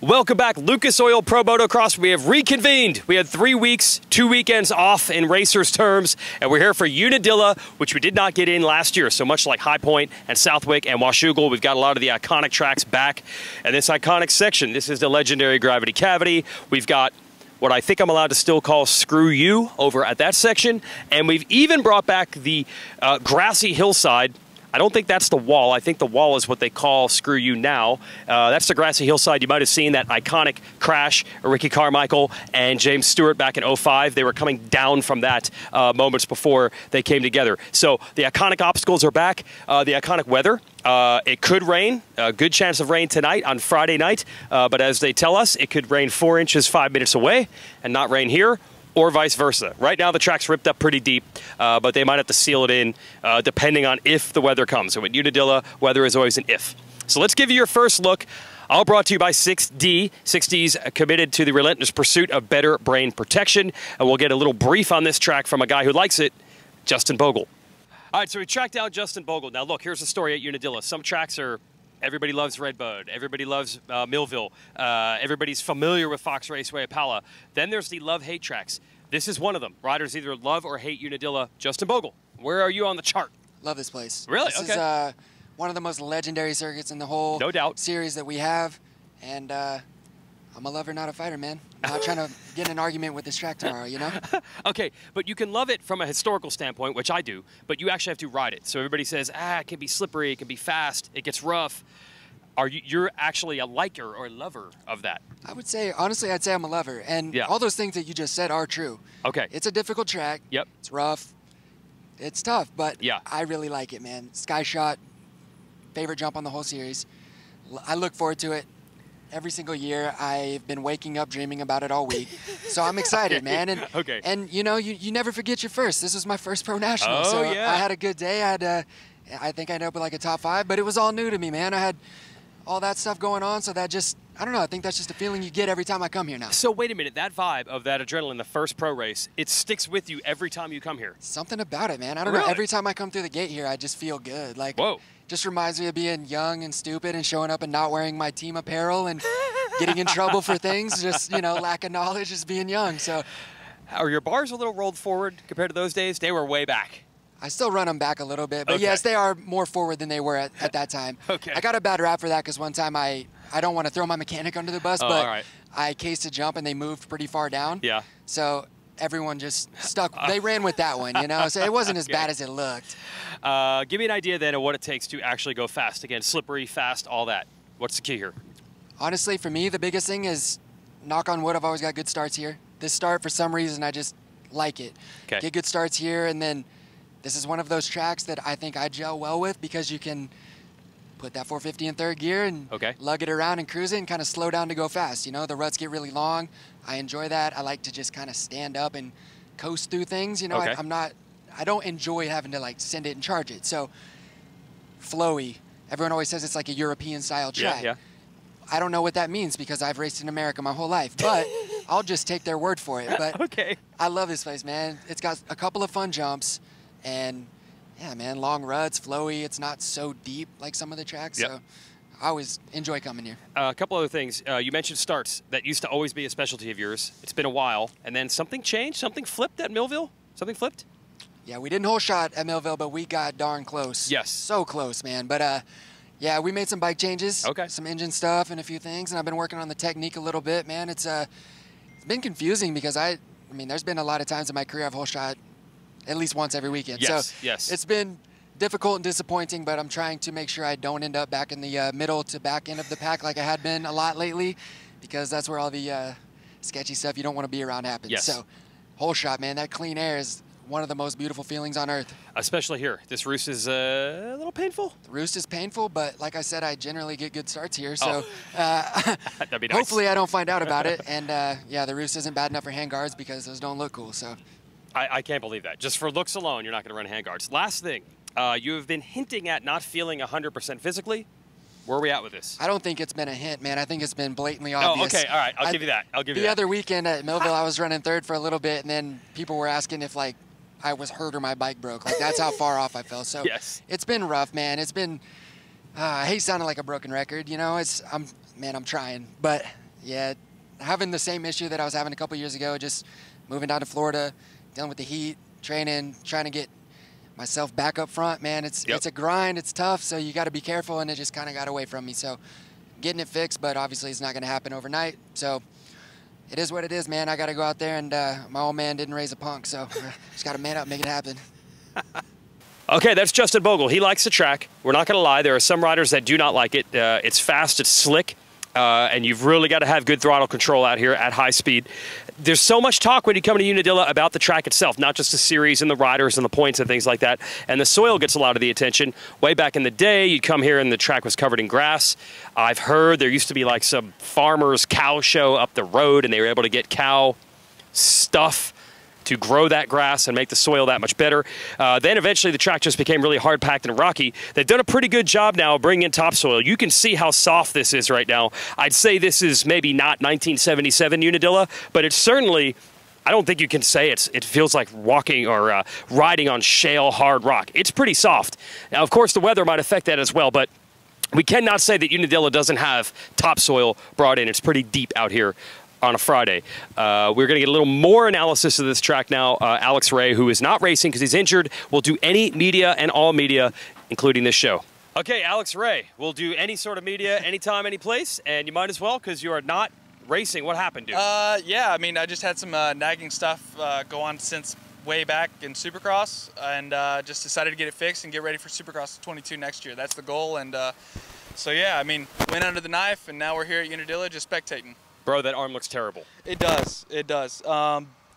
Welcome back, Lucas Oil Pro Motocross. We have reconvened. We had 3 weeks, 2 weekends off in racers' terms, and we're here for Unadilla, which we did not get in last year. So much like High Point and Southwick and Washougal, we've got a lot of the iconic tracks back. And this iconic section, this is the legendary Gravity Cavity. We've got what I think I'm allowed to still call Screw You over at that section. And we've even brought back the grassy hillside. I don't think that's the wall. I think the wall is what they call Screw You now. That's the grassy hillside. You might have seen that iconic crash, Ricky Carmichael and James Stewart back in '05. They were coming down from that moments before they came together. So the iconic obstacles are back. The iconic weather. It could rain, a good chance of rain tonight on Friday night. But as they tell us, it could rain 4 inches 5 minutes away and not rain here, or vice versa. Right now the track's ripped up pretty deep, but they might have to seal it in depending on if the weather comes. So at Unadilla, weather is always an if. So let's give you your first look. All brought to you by 6D. 6D's committed to the relentless pursuit of better brain protection. And we'll get a little brief on this track from a guy who likes it, Justin Bogle. All right, so we tracked down Justin Bogle. Now look, here's the story at Unadilla. Some tracks are everybody loves Redbud. Everybody loves Millville. Everybody's familiar with Fox Raceway Apala. Then there's the love-hate tracks. This is one of them. Riders either love or hate Unadilla. Justin Bogle, where are you on the chart? Love this place. Really? This okay. is one of the most legendary circuits in the whole series that we have. And I'm a lover, not a fighter, man. I'm not trying to get in an argument with this track tomorrow, you know? Okay, but you can love it from a historical standpoint, which I do, but you actually have to ride it. So everybody says, it can be slippery, it can be fast, it gets rough. You're actually a liker or a lover of that? I would say, honestly, I'd say I'm a lover. And all those things that you just said are true. Okay. It's a difficult track. Yep. It's rough. It's tough, but I really like it, man. Sky Shot, favorite jump on the whole series. I look forward to it every single year. I've been waking up dreaming about it all week. So I'm excited, man. And, and you know, you never forget your first. This was my first pro national. So I had a good day. I think I ended up with like a top 5, but it was all new to me, man. I had all that stuff going on, so that just, I don't know, I think that's just a feeling you get every time I come here now. So wait a minute, that vibe of that adrenaline, the first pro race, it sticks with you every time you come here? Something about it, man. I don't know, every time I come through the gate here, I just feel good. Like, just reminds me of being young and stupid and showing up and not wearing my team apparel and getting in trouble for things, just, you know, lack of knowledge, just being young. So, are your bars a little rolled forward compared to those days? They were way back. I still run them back a little bit, but yes, they are more forward than they were at that time. Okay. I got a bad rap for that because one time I don't want to throw my mechanic under the bus, but I cased a jump and they moved pretty far down. Yeah. So everyone just stuck. They ran with that one, you know, so it wasn't as bad as it looked. Give me an idea then of what it takes to actually go fast. Again, slippery, fast, all that. What's the key here? Honestly, for me, the biggest thing is, knock on wood, I've always got good starts here. This start, for some reason, I just like it. Okay. Get good starts here, and then this is one of those tracks that I think I gel well with because you can put that 450 in third gear and lug it around and cruise it and kind of slow down to go fast. You know, the ruts get really long. I enjoy that. I like to just kind of stand up and coast through things. You know, I don't enjoy having to like send it and charge it. So flowy. Everyone always says it's like a European style track. Yeah. I don't know what that means because I've raced in America my whole life, but I'll just take their word for it. But I love this place, man. It's got a couple of fun jumps. And yeah, man, long ruts, flowy. It's not so deep like some of the tracks. So I always enjoy coming here. A couple other things. You mentioned starts. That used to always be a specialty of yours. It's been a while. And then something changed? Something flipped at Millville? Something flipped? Yeah, we didn't whole shot at Millville, but we got darn close. Yes. So close, man. But yeah, we made some bike changes. Some engine stuff and a few things. And I've been working on the technique a little bit, man. It's been confusing because I mean, there's been a lot of times in my career I've whole shot at least once every weekend. So it's been difficult and disappointing, but I'm trying to make sure I don't end up back in the middle to back end of the pack like I had been a lot lately, because that's where all the sketchy stuff you don't want to be around happens. So whole shot, man, that clean air is one of the most beautiful feelings on earth. Especially here. This roost is a little painful. The roost is painful, but like I said, I generally get good starts here. So that'd be nice. Hopefully I don't find out about it. And yeah, the roost isn't bad enough for handguards because those don't look cool. So I can't believe that. Just for looks alone, you're not going to run handguards. Last thing, you have been hinting at not feeling 100% physically. Where are we at with this? I don't think it's been a hint, man. I think it's been blatantly obvious. Oh, okay. All right. I'll give you that. I'll give you that. The other weekend at Millville, I was running third for a little bit, and then people were asking if, like, I was hurt or my bike broke. Like, that's how far off I fell. So it's been rough, man. It's been, I hate sounding like a broken record, you know. I'm trying. But Yeah, having the same issue that I was having a couple years ago, just moving down to Florida, dealing with the heat, training, trying to get myself back up front, man. It's a grind, it's tough, so you got to be careful, and it just kind of got away from me. So getting it fixed, but obviously it's not going to happen overnight. So it is what it is, man. I got to go out there, and my old man didn't raise a punk, so just got to man up, make it happen. Okay, that's Justin Bogle. He likes the track. We're not going to lie. There are some riders that do not like it. It's fast, it's slick, and you've really got to have good throttle control out here at high speed. There's so much talk when you come to Unadilla about the track itself, not just the series and the riders and the points and things like that. And the soil gets a lot of the attention. Way back in the day, you'd come here and the track was covered in grass. I've heard there used to be like some farmer's cow show up the road, and they were able to get cow stuff to grow that grass and make the soil that much better. Then eventually the track just became really hard-packed and rocky. They've done a pretty good job now of bringing in topsoil. You can see how soft this is right now. I'd say this is maybe not 1977 Unadilla, but it's certainly, I don't think you can say it feels like walking or riding on shale hard rock. It's pretty soft. Now, of course, the weather might affect that as well, but we cannot say that Unadilla doesn't have topsoil brought in. It's pretty deep out here on a Friday. We're going to get a little more analysis of this track now. Alex Ray, who is not racing because he's injured, will do any media and all media, including this show. Okay, Alex Ray will do any sort of media, anytime, any place, and you might as well because you are not racing. What happened, dude? Yeah, I mean, I just had some nagging stuff go on since way back in Supercross, and just decided to get it fixed and get ready for Supercross 22 next year. That's the goal, and so yeah, I mean, went under the knife, and now we're here at Unadilla just spectating. Bro, that arm looks terrible. It does. It does.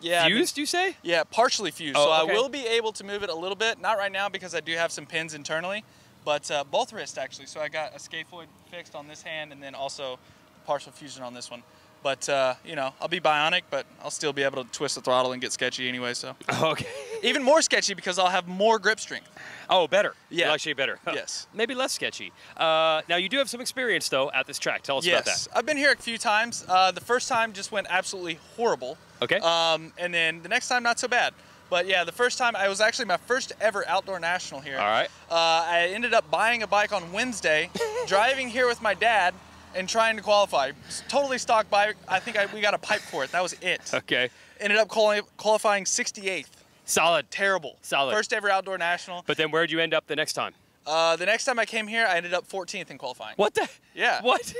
Yeah. Fused, you say? Yeah, partially fused. Oh, so okay. I will be able to move it a little bit. Not right now because I do have some pins internally, but both wrists actually. So I got a scaphoid fixed on this hand and then also partial fusion on this one. But, you know, I'll be bionic, but I'll still be able to twist the throttle and get sketchy anyway, so. Okay. Even more sketchy because I'll have more grip strength. Oh, better. Yeah. You'll actually better. Yes. Maybe less sketchy. Now, you do have some experience, though, at this track. Tell us about that. Yes. I've been here a few times. The first time just went absolutely horrible. Okay. And then the next time, not so bad. But yeah, the first time, I was actually my first ever outdoor national here. All right. I ended up buying a bike on Wednesday, driving here with my dad, and trying to qualify. Totally stock bike. I think we got a pipe for it. That was it. Okay. Ended up qualifying 68th. Solid. Terrible. Solid. First ever outdoor national. But then where'd you end up the next time? The next time I came here, I ended up 14th in qualifying. What the? Yeah. What?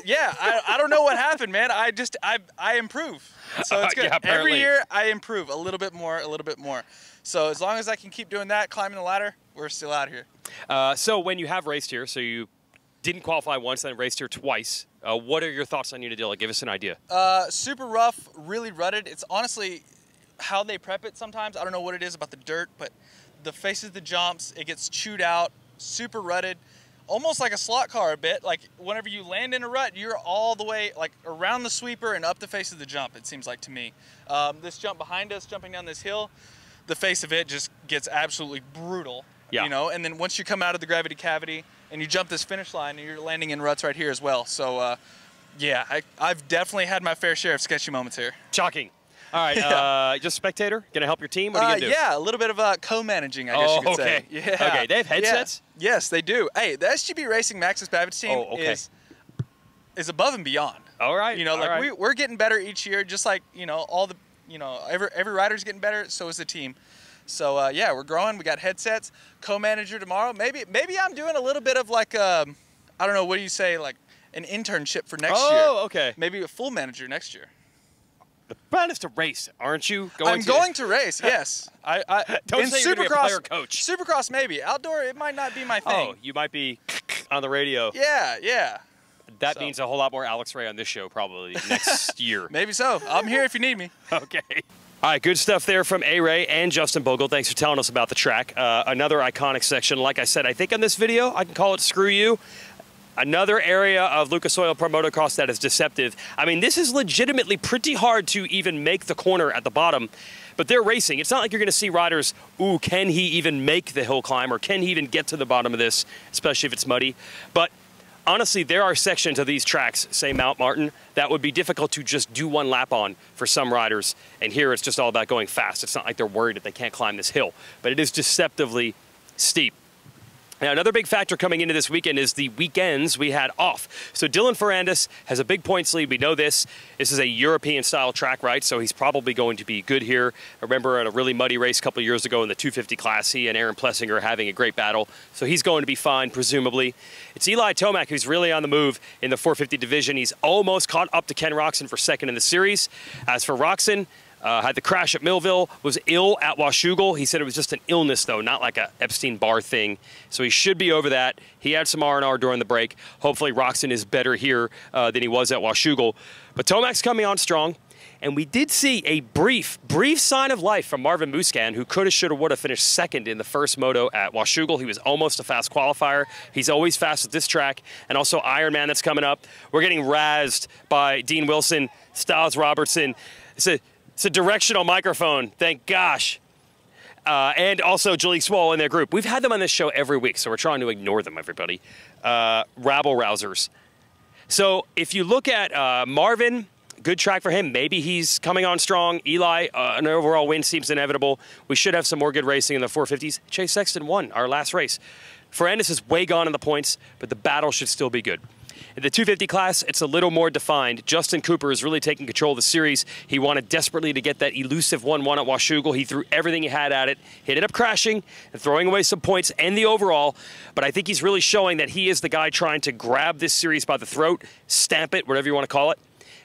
Yeah, I don't know what happened, man. I improve. So it's good. Yeah, apparently. Every year I improve a little bit more, a little bit more. So as long as I can keep doing that, climbing the ladder, we're still out here. So when you have raced here, so you didn't qualify once, then raced here twice. What are your thoughts on Unadilla? Give us an idea. Super rough, really rutted. It's honestly how they prep it sometimes. I don't know what it is about the dirt, but the faces of the jumps, it gets chewed out, super rutted, almost like a slot car a bit. Like whenever you land in a rut, you're all the way like around the sweeper and up the face of the jump, it seems like to me. This jump behind us, jumping down this hill, the face of it just gets absolutely brutal. Yeah. You know, and then once you come out of the gravity cavity and you jump this finish line, and you're landing in ruts right here as well. So, yeah, I've definitely had my fair share of sketchy moments here. Shocking. All right, just spectator? Gonna help your team? What are you gonna do? Yeah, a little bit of co-managing, I guess you could say. Yeah. Okay, they have headsets? Yeah. Yes, they do. Hey, the SGB Racing Maxis Babbage team is above and beyond. All right. You know, like we're getting better each year, just like, you know, all the, you know, every rider's getting better, so is the team. So yeah, we're growing. We got headsets. Co-manager tomorrow. Maybe I'm doing a little bit of like I don't know, what do you say, like an internship for next year. Oh, okay. Maybe a full manager next year. The plan is to race, aren't you? I'm going to race. Yes. Don't in say you're gonna be a player coach. Supercross maybe. Outdoor it might not be my thing. Oh, you might be on the radio. Yeah, yeah. That means a whole lot more Alex Ray on this show probably next year. Maybe so. I'm here if you need me. Okay. All right, good stuff there from A-Ray and Justin Bogle. Thanks for telling us about the track. Another iconic section. Like I said, I think on this video, I can call it Screw You. Another area of Lucas Oil Pro Motocross that is deceptive. I mean, this is legitimately pretty hard to even make the corner at the bottom, but they're racing. It's not like you're going to see riders, ooh, can he even make the hill climb, or can he even get to the bottom of this, especially if it's muddy. But honestly, there are sections of these tracks, say Mount Martin, that would be difficult to just do one lap on for some riders. And here it's just all about going fast. It's not like they're worried that they can't climb this hill, but it is deceptively steep. Now, another big factor coming into this weekend is the weekends we had off. So Dylan Ferrandis has a big points lead. We know this. This is a European-style track, right? So he's probably going to be good here. I remember at a really muddy race a couple of years ago in the 250 class, he and Aaron Plessinger having a great battle. So he's going to be fine, presumably. It's Eli Tomac who's really on the move in the 450 division. He's almost caught up to Ken Roczen for second in the series. As for Roczen, had the crash at Millville, was ill at Washougal. He said it was just an illness, though, not like a Epstein-Barr thing. So he should be over that. He had some R&R during the break. Hopefully Roczen is better here than he was at Washougal. But Tomac's coming on strong. And we did see a brief sign of life from Marvin Musquin, who coulda, shoulda, woulda finished second in the first moto at Washougal. He was almost a fast qualifier. He's always fast at this track. And also Ironman that's coming up. We're getting razzed by Dean Wilson, Styles Robertson. It's a directional microphone, thank gosh. And also Jalek Swall in their group. We've had them on this show every week, so we're trying to ignore them, everybody. Rabble-rousers. So if you look at Marvin, good track for him. Maybe he's coming on strong. Eli, an overall win seems inevitable. We should have some more good racing in the 450s. Chase Sexton won our last race. Ferrandis is way gone in the points, but the battle should still be good. In the 250 class, it's a little more defined. Justin Cooper is really taking control of the series. He wanted desperately to get that elusive 1-1 at Washougal. He threw everything he had at it. He ended up crashing and throwing away some points and the overall, but I think he's really showing that he is the guy trying to grab this series by the throat, stamp it, whatever you want to call it.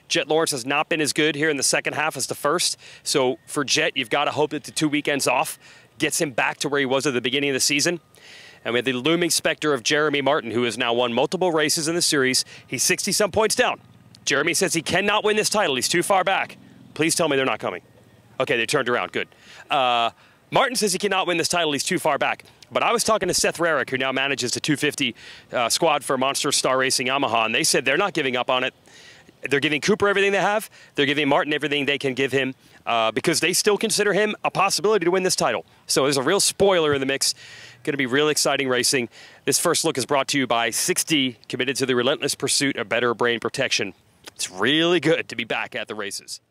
Jet Lawrence has not been as good here in the second half as the first. So for Jet, you've got to hope that the 2 weekends off gets him back to where he was at the beginning of the season. And we have the looming specter of Jeremy Martin, who has now won multiple races in the series. He's 60-some points down. Jeremy says he cannot win this title. He's too far back. Please tell me they're not coming. Okay, they turned around. Good. Martin says he cannot win this title. He's too far back. But I was talking to Seth Rarick, who now manages the 250 squad for Monster Star Racing Yamaha, and they said they're not giving up on it. They're giving Cooper everything they have. They're giving Martin everything they can give him because they still consider him a possibility to win this title. So there's a real spoiler in the mix. Going to be real exciting racing. This first look is brought to you by 60, committed to the relentless pursuit of better brain protection. It's really good to be back at the races.